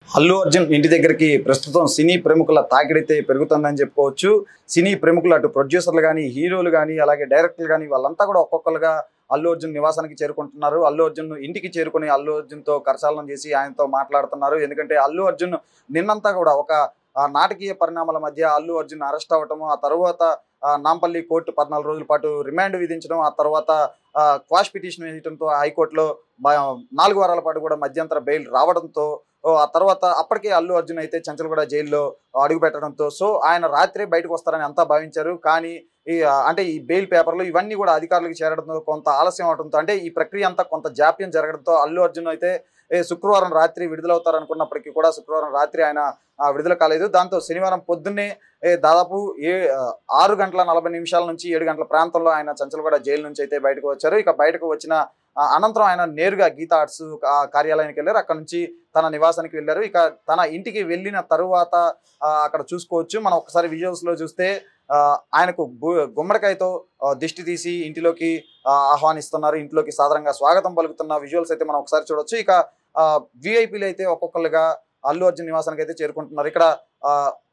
అల్లు అర్జున్ ఇంటి దగ్గరికి ప్రస్తుతం సినీ ప్రముఖుల తాకిడైతే పెరుగుతుందని చెప్పుకోవచ్చు. సినీ ప్రముఖులు అటు ప్రొడ్యూసర్లు గాని, హీరోలు గాని, అలాగే డైరెక్టర్లు గాని వాళ్ళంతా కూడా ఒక్కొక్కలుగా అల్లు అర్జున్ నివాసానికి చేరుకుంటున్నారు. అల్లు అర్జున్ ఇంటికి చేరుకొని అల్లు అర్జున్‌తో కరచాలనం చేసి ఆయనతో మాట్లాడుతున్నారు. ఎందుకంటే అల్లు అర్జున్ నిన్నంతా కూడా ఒక నాటకీయ పరిణామాల మధ్య అల్లు అర్జున్ అరెస్ట్ అవ్వటము, ఆ తరువాత నాంపల్లి కోర్టు 14 రోజుల పాటు రిమాండ్ విధించడం, ఆ తర్వాత క్వాష్ పిటిషన్ వేయడంతో హైకోర్టులో బ 4 వారాల పాటు కూడా మధ్యంతర బెయిల్ రావడంతో ఆ తర్వాత అప్పటికే అల్లు అర్జున్ అయితే చెంచల్గూడ జైల్లో అడుగు పెట్టడంతో ఆయన రాత్రే బయటకు వస్తారని అంతా భావించారు. కానీ అంటే ఈ బెయిల్ పేపర్లు ఇవన్నీ కూడా అధికారులకు చేరడంతో కొంత ఆలస్యం అవడంతో అంటే ఈ ప్రక్రియ అంతా కొంత జాప్యం జరగడంతో అల్లు అర్జున్ అయితే శుక్రవారం రాత్రి విడుదలవుతారు అనుకున్నప్పటికీ కూడా శుక్రవారం రాత్రి ఆయన విడుదల కాలేదు. దాంతో శనివారం పొద్దున్నే దాదాపు 6 గంటల 40 నిమిషాల నుంచి 7 గంటల ప్రాంతంలో ఆయన చెంచల్గూడ జైలు నుంచి అయితే బయటకు వచ్చారు. ఇక బయటకు వచ్చిన అనంతరం ఆయన నేరుగా గీతా ఆర్ట్స్ కార్యాలయానికి వెళ్ళారు. అక్కడ నుంచి తన నివాసానికి వెళ్ళారు. ఇక తన ఇంటికి వెళ్ళిన తరువాత అక్కడ చూసుకోవచ్చు. మనం ఒకసారి విజువల్స్‌లో చూస్తే ఆయనకు గుమ్మడికాయతో దిష్టి తీసి ఇంటిలోకి ఆహ్వానిస్తున్నారు. ఇంట్లోకి సాదరంగా స్వాగతం పలుకుతున్న విజువల్స్ అయితే మనం ఒకసారి చూడొచ్చు. ఇక వీఐపీలు అయితే ఒక్కొక్కరుగా అల్లు అర్జున్ నివాసానికి అయితే చేరుకుంటున్నారు. ఇక్కడ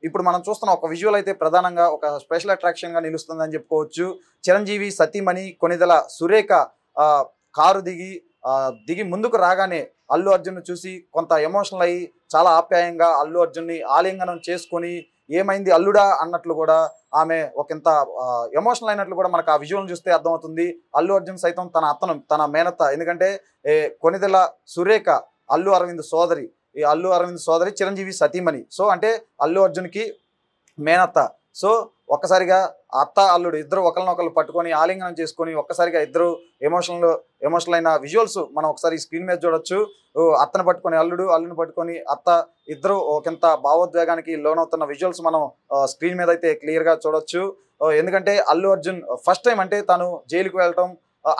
ఇప్పుడు మనం చూస్తున్న ఒక విజువల్ అయితే ప్రధానంగా ఒక స్పెషల్ అట్రాక్షన్ గా నిలుస్తుందని చెప్పుకోవచ్చు. చిరంజీవి సతీమణి కొణిదెల సురేఖ కారు దిగి ముందుకు రాగానే అల్లు అర్జున్ చూసి కొంత ఎమోషనల్ అయ్యి చాలా ఆప్యాయంగా అల్లు అర్జున్ని ఆలింగనం చేసుకొని ఏమైంది అల్లుడా అన్నట్లు కూడా ఆమె ఒకంత ఎమోషనల్ అయినట్లు కూడా మనకు ఆ విజువల్ చూస్తే అర్థమవుతుంది. అల్లు అర్జున్ సైతం తన మేనత్త, ఎందుకంటే కొణిదెల సురేఖ అల్లు అరవింద్ సోదరి, ఈ అల్లు అరవింద్ సోదరి చిరంజీవి సతీమణి. అఅంటే అల్లు అర్జున్కి మేనత్త. ఒక్కసారిగా అత్త అల్లుడు ఇద్దరు ఒకరినొకరు పట్టుకొని ఆలింగనం చేసుకొని ఒక్కసారిగా ఇద్దరు ఎమోషనల్ అయిన విజువల్స్ మనం ఒకసారి స్క్రీన్ మీద చూడొచ్చు. అత్తను పట్టుకొని అల్లుడు, అల్లుని పట్టుకొని అత్త, ఇద్దరు ఒకంత భావోద్వేగానికి లోనవుతున్న విజువల్స్ మనం స్క్రీన్ మీద అయితే క్లియర్గా చూడొచ్చు. ఎందుకంటే అల్లు అర్జున్ ఫస్ట్ టైం అంటే తను జైలుకు వెళ్ళటం,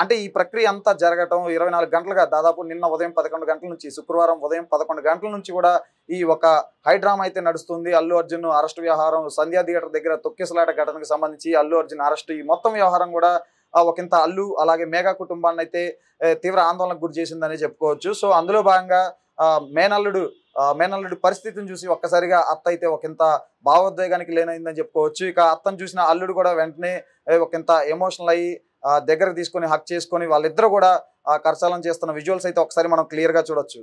అంటే ఈ ప్రక్రియ అంతా జరగటం 24 గంటలుగా, దాదాపు నిన్న ఉదయం 11 గంటల నుంచి శుక్రవారం ఉదయం 11 గంటల నుంచి కూడా ఈ ఒక హైడ్రామా అయితే నడుస్తుంది. అల్లు అర్జున్ అరెస్ట్ వ్యవహారం, సంధ్యా థియేటర్ దగ్గర తొక్కిసలాట ఘటనకు సంబంధించి అల్లు అర్జున్ అరెస్ట్, ఈ మొత్తం వ్యవహారం కూడా ఒకంత అల్లు అలాగే మేఘా కుటుంబాన్ని అయితే తీవ్ర ఆందోళనకు గురి చేసిందని చెప్పుకోవచ్చు. అందులో భాగంగా మేనల్లుడు పరిస్థితిని చూసి ఒక్కసారిగా అత్త అయితే ఒకంత భావోద్వేగానికి లేనైందని చెప్పుకోవచ్చు. ఇక అత్తను చూసిన అల్లుడు కూడా వెంటనే ఒకంత ఎమోషనల్ అయ్యి దగ్గరకు తీసుకొని హక్ చేసుకొని వాళ్ళిద్దరూ కూడా కరచాలనం చేస్తున్న విజువల్స్ అయితే ఒకసారి మనం క్లియర్గా చూడొచ్చు.